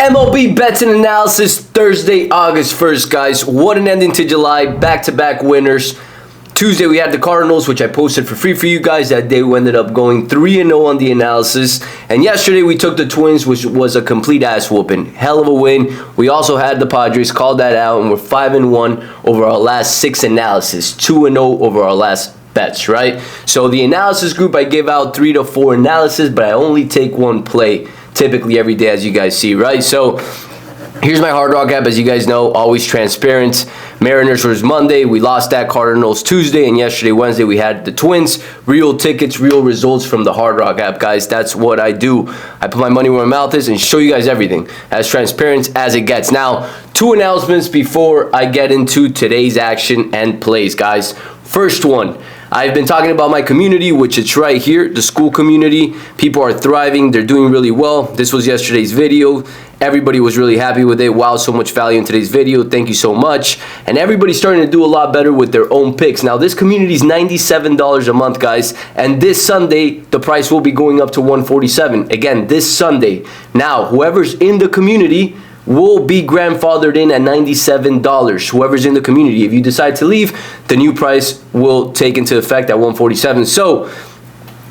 MLB bets and analysis Thursday, August 1st, guys. What an ending to July. Back-to-back winners. Tuesday, we had the Cardinals, which I posted for free for you guys. That day, we ended up going 3-0 on the analysis. And yesterday, we took the Twins, which was a complete ass whooping. Hell of a win. We also had the Padres, called that out, and we're 5-1 over our last 6 analysis. 2-0 over our last bets, right? So the analysis group, I give out 3 to 4 analysis, but I only take one play typically every day, as you guys see, right? So here's my Hard Rock app. As you guys know, always transparent. Mariners was Monday. We lost that. Cardinals Tuesday. And yesterday, Wednesday, we had the Twins. Real tickets, real results from the Hard Rock app, guys. That's what I do. I put my money where my mouth is and show you guys everything as transparent as it gets. Now, 2 announcements before I get into today's action and plays, guys. First one, I've been talking about my community, which it's right here, the school community. People are thriving. They're doing really well. This was yesterday's video. Everybody was really happy with it. Wow, so much value in today's video. Thank you so much. And everybody's starting to do a lot better with their own picks. Now, this community is $97 a month, guys. And this Sunday, the price will be going up to $147. Again, this Sunday. Now, whoever's in the community will be grandfathered in at $97. Whoever's in the community. If you decide to leave, the new price will take into effect at $147. So,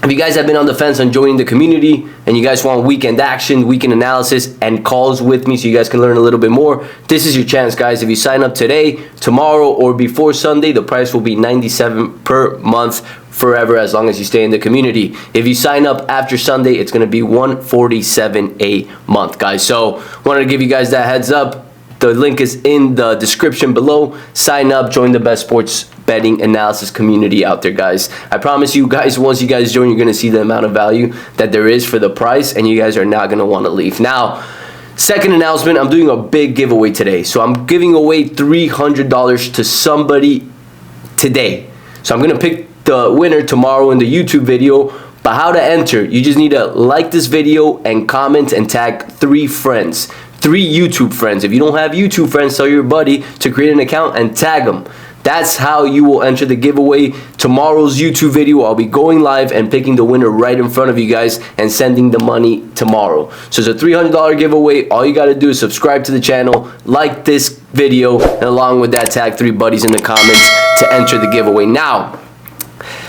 if you guys have been on the fence on joining the community and you guys want weekend action, weekend analysis, and calls with me so you guys can learn a little bit more, this is your chance, guys. If you sign up today, tomorrow, or before Sunday, the price will be $97 per month forever as long as you stay in the community. If you sign up after Sunday, it's going to be $147 a month, guys. So, wanted to give you guys that heads up. The link is in the description below. Sign up, join the best sports betting analysis community out there, guys. I promise you guys, once you guys join, you're going to see the amount of value that there is for the price, and you guys are not going to want to leave. Now, second announcement, I'm doing a big giveaway today. So I'm giving away $300 to somebody today. So I'm going to pick the winner tomorrow in the YouTube video. But how to enter, you just need to like this video and comment and tag 3 friends. 3 YouTube friends. If you don't have YouTube friends, tell your buddy to create an account and tag them. That's how you will enter the giveaway. Tomorrow's YouTube video, I'll be going live and picking the winner right in front of you guys and sending the money tomorrow. So it's a $300 giveaway. All you got to do is subscribe to the channel, like this video, and along with that, tag 3 buddies in the comments to enter the giveaway. Now,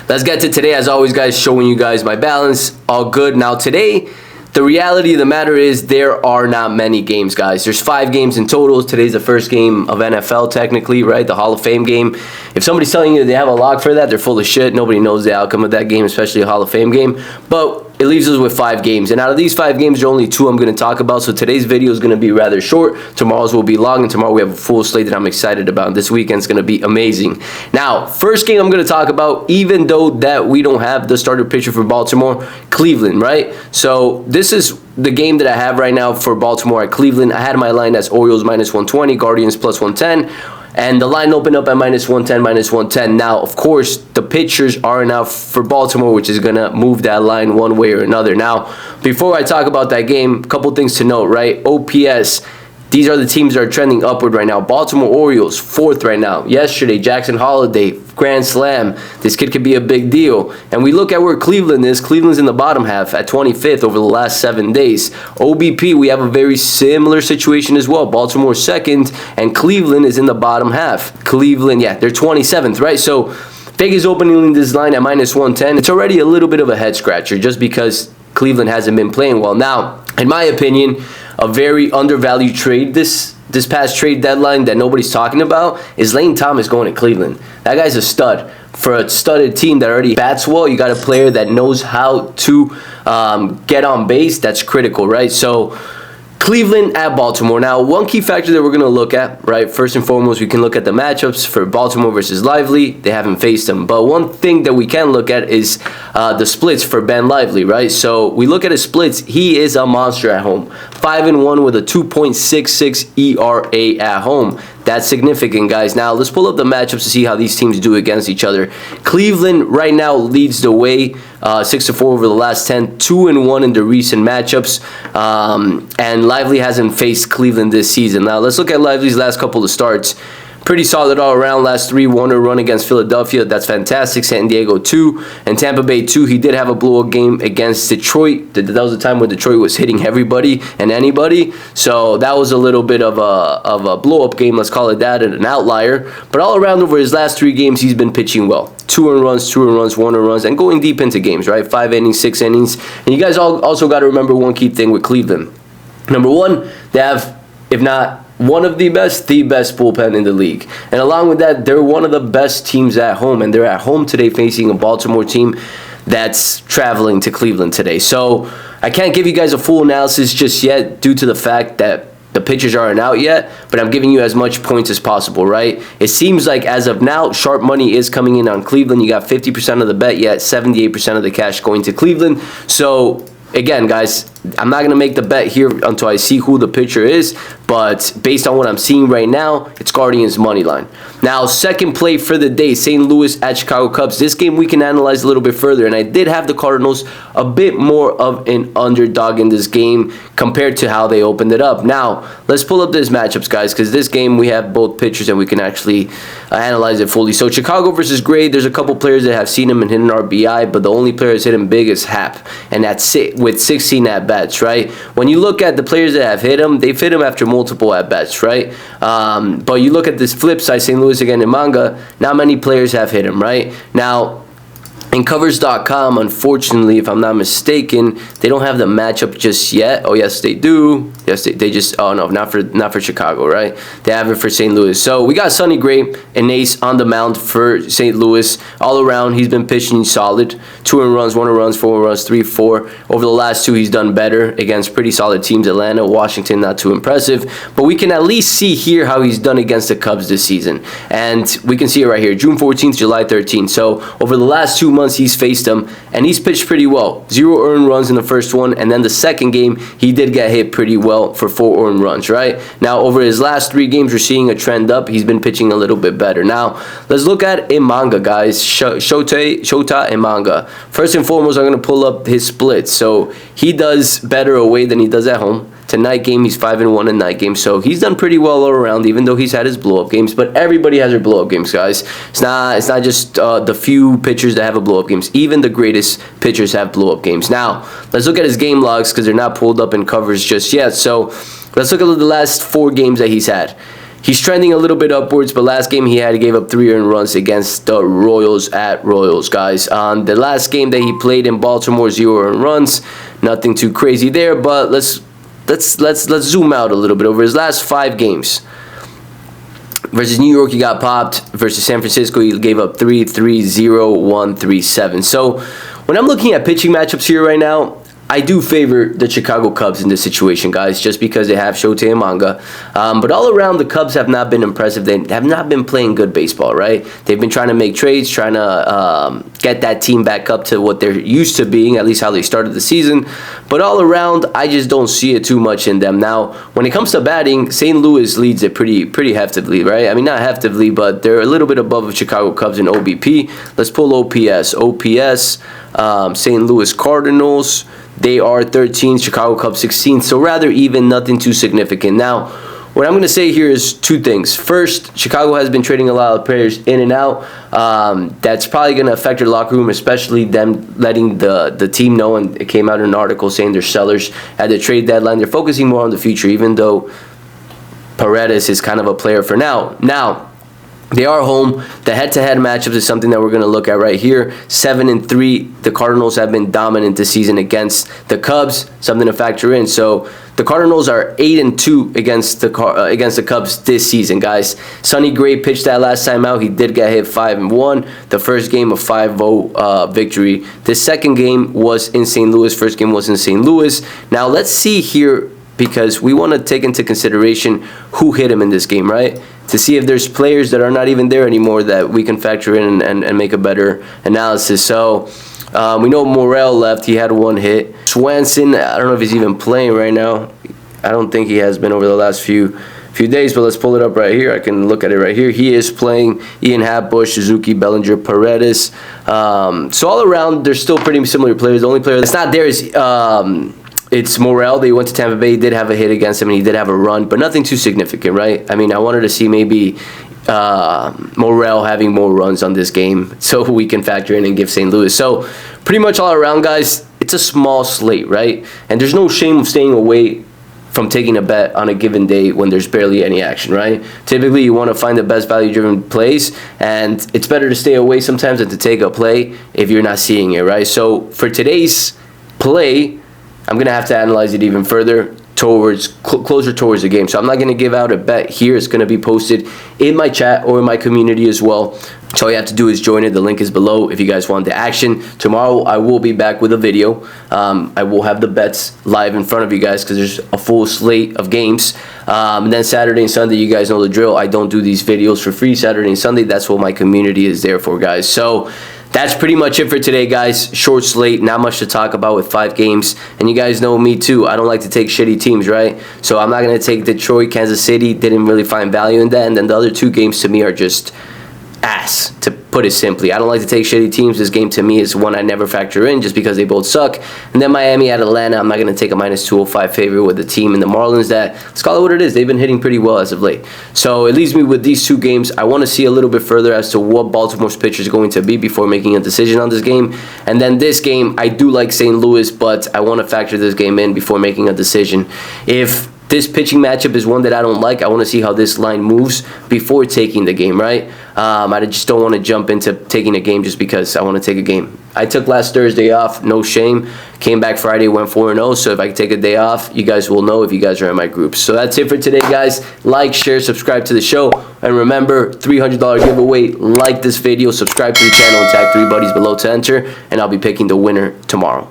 let's get to today. As always, guys, showing you guys my balance. All good. Now, today, the reality of the matter is there are not many games, guys. There's 5 games in total. Today's the first game of NFL, technically, right? The Hall of Fame game. If somebody's telling you they have a lock for that, they're full of shit. Nobody knows the outcome of that game, especially a Hall of Fame game. But it leaves us with 5 games. And out of these 5 games, there are only 2 I'm going to talk about. So today's video is going to be rather short. Tomorrow's will be long. And tomorrow we have a full slate that I'm excited about. This weekend's going to be amazing. Now, first game I'm going to talk about, even though that we don't have the starter pitcher for Baltimore, Cleveland, right? So this is the game that I have right now for Baltimore at Cleveland. I had my line as Orioles minus 120, Guardians plus 110. And the line opened up at minus 110, minus 110. Now, of course, the pitchers are enough for Baltimore, which is going to move that line one way or another. Now, before I talk about that game, a couple things to note, right? OPS. These are the teams that are trending upward right now. Baltimore Orioles, 4th right now. Yesterday, Jackson Holiday, grand slam. This kid could be a big deal. And we look at where Cleveland is. Cleveland's in the bottom half at 25th over the last 7 days. OBP, we have a very similar situation as well. Baltimore 2nd, and Cleveland is in the bottom half. Cleveland, yeah, they're 27th, right? So Vegas opening this line at minus 110. It's already a little bit of a head scratcher just because Cleveland hasn't been playing well. Now, in my opinion, a very undervalued trade this past trade deadline that nobody's talking about is Lane Thomas going to Cleveland. That guy's a stud. For a studded team that already bats well, you got a player that knows how to get on base. That's critical, right? So Cleveland at Baltimore. Now, one key factor that we're going to look at, right? First and foremost, we can look at the matchups for Baltimore versus Lively. They haven't faced them. But one thing that we can look at is the splits for Ben Lively, right? So we look at his splits. He is a monster at home. 5-1 with a 2.66 ERA at home. That's significant, guys. Now, let's pull up the matchups to see how these teams do against each other. Cleveland right now leads the way, 6-4 over the last 10, 2-1 in the recent matchups. And Lively hasn't faced Cleveland this season. Now, let's look at Lively's last couple of starts. Pretty solid all around. Last 3, 1 run against Philadelphia. That's fantastic. San Diego 2 and Tampa Bay 2. He did have a blow-up game against Detroit. That was the time where Detroit was hitting everybody and anybody. So that was a little bit of a blow-up game, let's call it that, and an outlier. But all around over his last 3 games, he's been pitching well. 2 earned runs, 2 earned runs, 1 earned runs, and going deep into games, right? 5 innings, 6 innings. And you guys also got to remember one key thing with Cleveland. Number one, they have, if not one of the best bullpen in the league. And along with that, they're one of the best teams at home. And they're at home today facing a Baltimore team that's traveling to Cleveland today. So I can't give you guys a full analysis just yet due to the fact that the pitchers aren't out yet, but I'm giving you as much points as possible, right? It seems like as of now, sharp money is coming in on Cleveland. You got 50% of the bet, yet 78% of the cash going to Cleveland. So again, guys, I'm not going to make the bet here until I see who the pitcher is, but based on what I'm seeing right now, it's Guardians money line. Now, second play for the day, St. Louis at Chicago Cubs. This game we can analyze a little bit further, and I did have the Cardinals a bit more of an underdog in this game compared to how they opened it up. Now, let's pull up these matchups, guys, because this game we have both pitchers and we can actually analyze it fully. So Chicago versus Gray, there's a couple players that have seen him and hit an RBI, but the only player that's hit him big is Happ, and that's it with 16 at-bats, right? When you look at the players that have hit him, they've hit him after multiple at-bats, right? But you look at this flip side, St. Louis again in manga, not many players have hit him, right? Now, in covers.com, unfortunately, if I'm not mistaken, they don't have the matchup just yet. Oh, yes, they do. Yes, they just, oh, no, not for Chicago, right? They have it for St. Louis. So we got Sonny Gray and Ace on the mound for St. Louis. All around, he's been pitching solid. 2 earned runs, 1 earned runs, 4 earned runs, 3, 4. Over the last 2, he's done better against pretty solid teams. Atlanta, Washington, not too impressive. But we can at least see here how he's done against the Cubs this season. And we can see it right here, June 14th, July 13th. So over the last 2 months, he's faced them, and he's pitched pretty well. 0 earned runs in the first one, and then the second game, he did get hit pretty well for 4 earned runs, right? Now, over his last 3 games, we're seeing a trend up. He's been pitching a little bit better. Now, let's look at Imanga, guys. Shota Imanga. First and foremost, I'm going to pull up his splits. So he does better away than he does at home. Tonight game, he's 5-1 in night game, so he's done pretty well all around, even though he's had his blow-up games. But everybody has their blow-up games, guys. It's not just the few pitchers that have a blow-up games. Even the greatest pitchers have blow-up games. Now, let's look at his game logs because they're not pulled up in covers just yet. So let's look at the last 4 games that he's had. He's trending a little bit upwards, but last game he gave up 3 earned runs against the Royals at Royals, guys. On the last game that he played in Baltimore, 0 earned runs. Nothing too crazy there, but let's zoom out a little bit. Over his last 5 games, versus New York, he got popped. Versus San Francisco, he gave up 3, 3, 0, 1, 3, 7. So when I'm looking at pitching matchups here right now, I do favor the Chicago Cubs in this situation, guys, just because they have Shota Imanga. But all around, the Cubs have not been impressive. They have not been playing good baseball, right? They've been trying to make trades, trying to get that team back up to what they're used to being, at least how they started the season. But all around, I just don't see it too much in them. Now, when it comes to batting, St. Louis leads it pretty heftily, right? I mean, not heftily, but they're a little bit above the Chicago Cubs in OBP. Let's pull OPS. St. Louis Cardinals, they are 13th, Chicago Cubs 16th, so rather even, nothing too significant. Now, what I'm going to say here is 2 things. First, Chicago has been trading a lot of players in and out. That's probably going to affect their locker room, especially them letting the team know, and it came out in an article saying they're sellers at the trade deadline. They're focusing more on the future, even though Paredes is kind of a player for now. Now, they are home. The head-to-head matchups is something that we're going to look at right here. 7-3. The Cardinals have been dominant this season against the Cubs. Something to factor in. So the Cardinals are 8-2 against the Cubs this season, guys. Sonny Gray pitched that last time out. He did get hit 5-1. The first game, a 5-0 victory. The second game was in St. Louis. First game was in St. Louis. Now let's see here, because we want to take into consideration who hit him in this game, right? To see if there's players that are not even there anymore that we can factor in and make a better analysis. So we know Morel left. He had 1 hit. Swanson, I don't know if he's even playing right now. I don't think he has been over the last few days, but let's pull it up right here. I can look at it right here. He is playing. Ian Happ, Bush, Suzuki, Bellinger, Paredes. So all around, they're still pretty similar players. The only player that's not there is it's Morel. They went to Tampa Bay. He did have a hit against him, and he did have a run, but nothing too significant, right? I mean, I wanted to see maybe Morel having more runs on this game, so we can factor in and give St. Louis. So pretty much all around, guys, it's a small slate, right? And there's no shame of staying away from taking a bet on a given day when there's barely any action, right? Typically, you want to find the best value-driven plays, and it's better to stay away sometimes than to take a play if you're not seeing it, right? So for today's play, I'm going to have to analyze it even further closer towards the game. So I'm not going to give out a bet here. It's going to be posted in my chat or in my community as well. So all you have to do is join it. The link is below if you guys want the action. Tomorrow I will be back with a video. I will have the bets live in front of you guys because there's a full slate of games. And then Saturday and Sunday, you guys know the drill. I don't do these videos for free Saturday and Sunday. That's what my community is there for, guys. So that's pretty much it for today, guys. Short slate, not much to talk about with 5 games. And you guys know me too. I don't like to take shitty teams, right? So I'm not going to take Detroit, Kansas City. Didn't really find value in that. And then the other 2 games to me are just ass, to put it simply. I don't like to take shitty teams. This game to me is one I never factor in just because they both suck. And then Miami at Atlanta, I'm not going to take a -205 favorite with the team and the Marlins that, let's call it what it is, they've been hitting pretty well as of late. So it leaves me with these 2 games. I want to see a little bit further as to what Baltimore's pitcher is going to be before making a decision on this game. And then this game, I do like St. Louis, but I want to factor this game in before making a decision. If this pitching matchup is one that I don't like, I want to see how this line moves before taking the game, right? I just don't want to jump into taking a game just because I want to take a game. I took last Thursday off, no shame. Came back Friday, went 4-0. So if I can take a day off, you guys will know if you guys are in my group. So that's it for today, guys. Like, share, subscribe to the show. And remember, $300 giveaway. Like this video, subscribe to the channel, and tag 3 buddies below to enter. And I'll be picking the winner tomorrow.